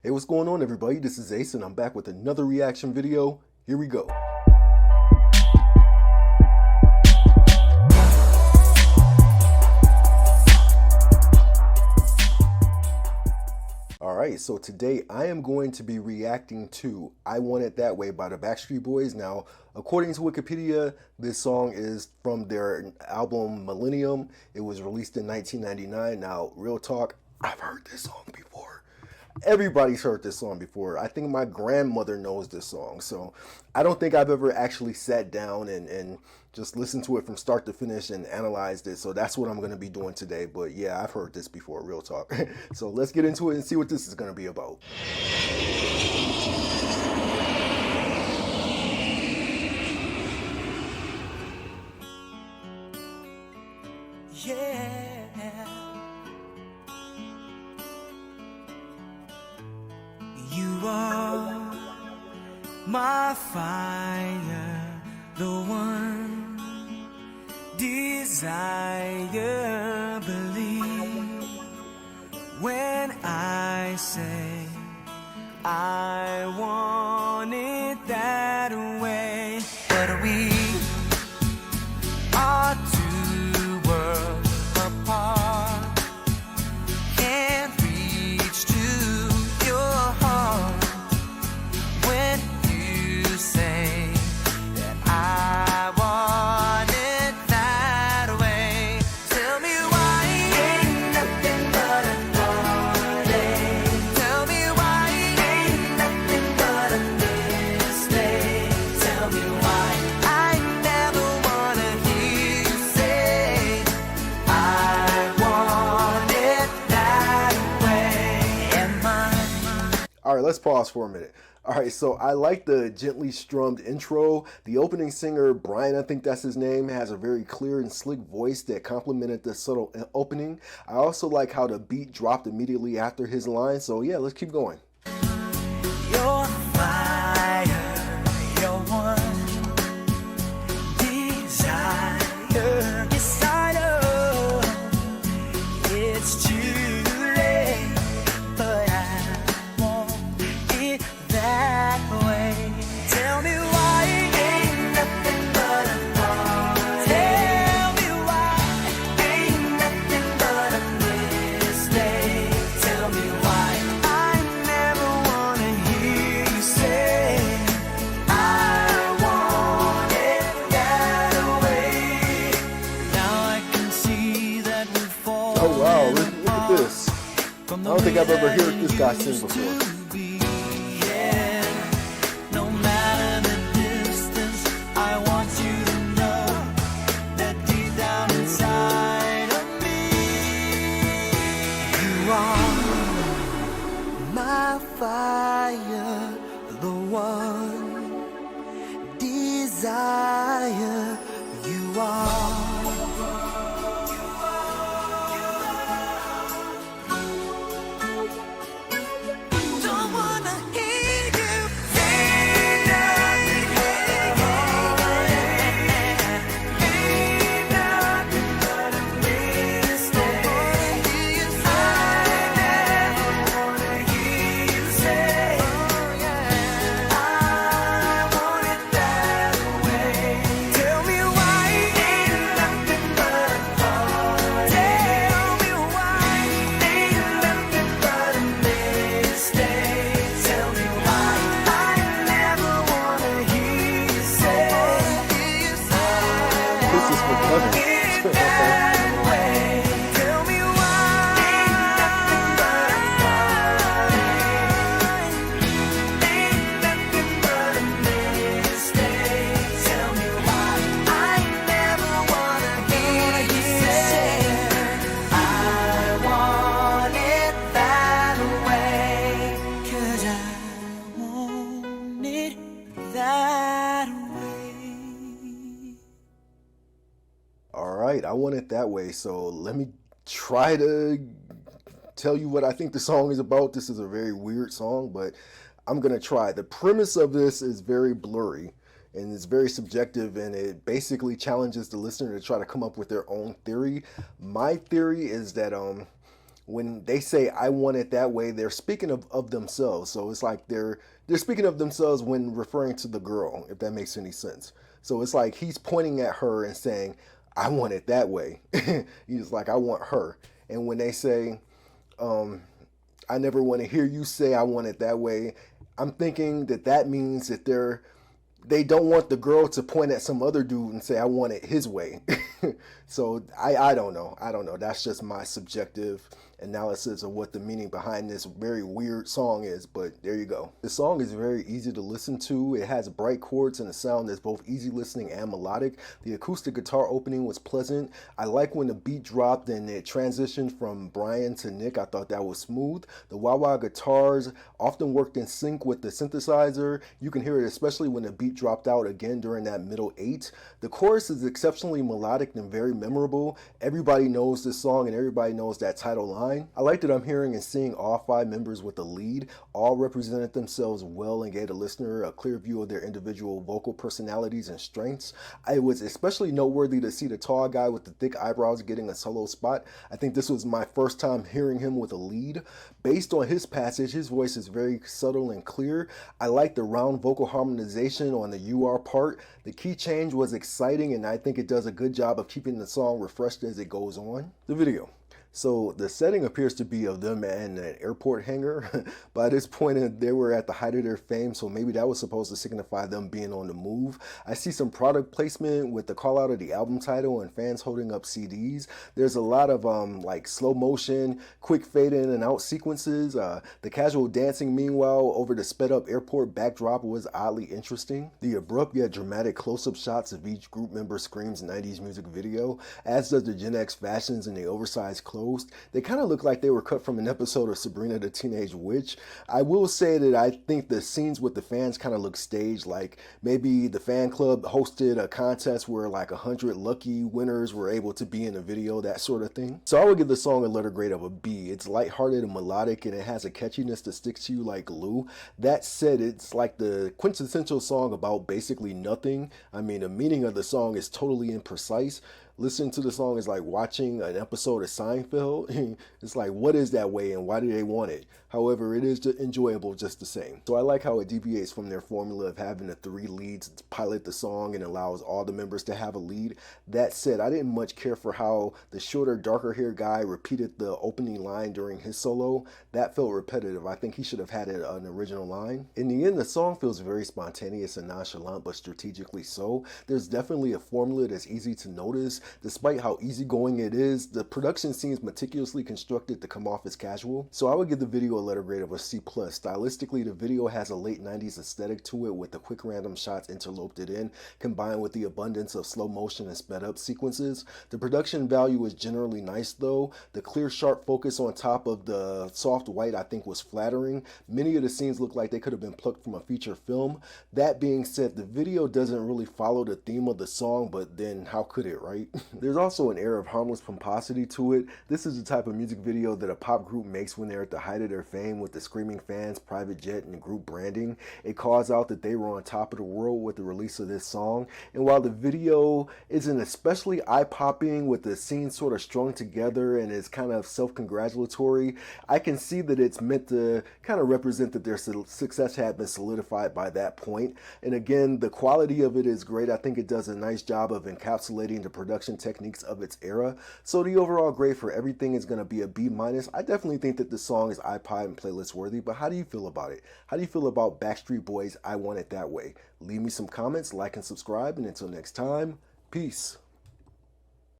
Hey, what's going on, everybody? This is Ace, and I'm back with another reaction video. Here we go. Alright, so today I am going to be reacting to I Want It That Way by the Backstreet Boys. Now, according to Wikipedia, this song is from their album Millennium. It was released in 1999. Now, real talk, I've heard this song before. Everybody's heard this song before. I think my grandmother knows this song. So I don't think I've ever actually sat down and just listened to it from start to finish and analyzed it. So that's what I'm going to be doing today. But yeah, I've heard this before, real talk. So let's get into it and see what this is going to be about. Yeah. You are my fire, the one desire. Believe when I say I want it that way. But we are two worlds apart. Can't reach to your heart when you say that I want it that way. Tell me why ain't nothing but a heartache. Tell me why ain't nothing but a mistake. Tell me why I never wanna hear you say I want it that way. Am I? All right, let's pause for a minute. All right, so I like the gently strummed intro. The opening singer, Brian, I think that's his name, has a very clear and slick voice that complemented the subtle opening. I also like how the beat dropped immediately after his line. So yeah, let's keep going. Your fire, your one desire. Yes, I know it's too late, but I want it that way. Tell me why ain't nothing but a heartache. Tell me why ain't nothing but a mistake. Tell me why I never wanna hear you say I want it that way. Now I can see that we've fallen Oh wow, look at this. from I the don't think I've ever way heard this guy that sing used before. to be. Yeah. No matter the distance, I want you to know that deep down inside of me, you are my fire, the one desire. You are. Don't wanna hear you say nothing but a mistake. I never wanna hear you say I want it that way. Tell me why ain't nothing but a heartache. Tell me why ain't nothing but a mistake. Tell me why I never wanna hear you say This is for Kevin. it Okay. that way. Tell me why ain't nothing but a heartache. Ain't nothing but a mistake. Tell me why I never wanna hear you say I want it that way. 'Cause I want it that way. All right, I Want It That Way. So let me try to tell you what I think the song is about. This is a very weird song, but I'm going to try. The premise of this is very blurry and it's very subjective, and it basically challenges the listener to try to come up with their own theory. My theory is that when they say I want it that way, they're speaking of themselves. So it's like they're speaking of themselves when referring to the girl, if that makes any sense. So it's like he's pointing at her and saying, I want it that way. He's like, I want her. And when they say, I never want to hear you say I want it that way, I'm thinking that that means that they don't want the girl to point at some other dude and say I want it his way. So I don't know. I don't know. That's just my subjective analysis of what the meaning behind this very weird song is, but there you go. The song is very easy to listen to. It has bright chords and a sound that's both easy listening and melodic. The acoustic guitar opening was pleasant. I like when the beat dropped and it transitioned from Brian to Nick. I thought that was smooth. The wah-wah guitars often worked in sync with the synthesizer. You can hear it especially when the beat dropped out again during that middle 8. The chorus is exceptionally melodic and very memorable. Everybody knows this song and everybody knows that title line. I like that I'm hearing and seeing all 5 members with the lead. All represented themselves well and gave the listener a clear view of their individual vocal personalities and strengths. It was especially noteworthy to see the tall guy with the thick eyebrows getting a solo spot. I think this was my first time hearing him with a lead. Based on his passage, his voice is very subtle and clear. I like the round vocal harmonization on the UR part. The key change was exciting, and I think it does a good job of keeping the song refreshed as it goes on. The video. So the setting appears to be of them in an airport hangar. By this point, they were at the height of their fame, so maybe that was supposed to signify them being on the move. I see some product placement with the call out of the album title and fans holding up CDs. There's a lot of like slow motion, quick fade in and out sequences. The casual dancing, meanwhile, over the sped up airport backdrop was oddly interesting. The abrupt yet dramatic close-up shots of each group member screams 90s music video, as does the Gen X fashions and the oversized clothes. They kind of look like they were cut from an episode of Sabrina the Teenage Witch. I will say that I think the scenes with the fans kind of look staged, like maybe the fan club hosted a contest where like 100 lucky winners were able to be in a video, that sort of thing. So I would give the song a letter grade of a B. It's lighthearted and melodic, and it has a catchiness that sticks to you like glue. That said, it's like the quintessential song about basically nothing. I mean, the meaning of the song is totally imprecise. Listening to the song is like watching an episode of Seinfeld. It's like, what is that way and why do they want it? However, it is enjoyable just the same. So I like how it deviates from their formula of having the 3 leads to pilot the song and allows all the members to have a lead. That said, I didn't much care for how the shorter, darker haired guy repeated the opening line during his solo. That felt repetitive. I think he should have had an original line. In the end, the song feels very spontaneous and nonchalant, but strategically so. There's definitely a formula that's easy to notice. Despite how easygoing it is, the production seems meticulously constructed to come off as casual. So I would give the video a letter grade of a C+. Stylistically, the video has a late 90s aesthetic to it with the quick random shots interloped in, combined with the abundance of slow motion and sped up sequences. The production value is generally nice though. The clear sharp focus on top of the soft white I think was flattering. Many of the scenes look like they could have been plucked from a feature film. That being said, the video doesn't really follow the theme of the song, but then how could it, right? There's also an air of harmless pomposity to it. This is the type of music video that a pop group makes when they're at the height of their fame, with the screaming fans, private jet, and group branding. It calls out that they were on top of the world with the release of this song. And while the video isn't especially eye-popping with the scenes sort of strung together and is kind of self-congratulatory, I can see that it's meant to kind of represent that their success had been solidified by that point. And again, the quality of it is great. I think it does a nice job of encapsulating the production techniques of its era. So the overall grade for everything is going to be a B-. I definitely think that the song is iPod and playlist worthy, but how do you feel about it? How do you feel about Backstreet Boys' I Want It That Way? Leave me some comments, like and subscribe, and until next time, peace.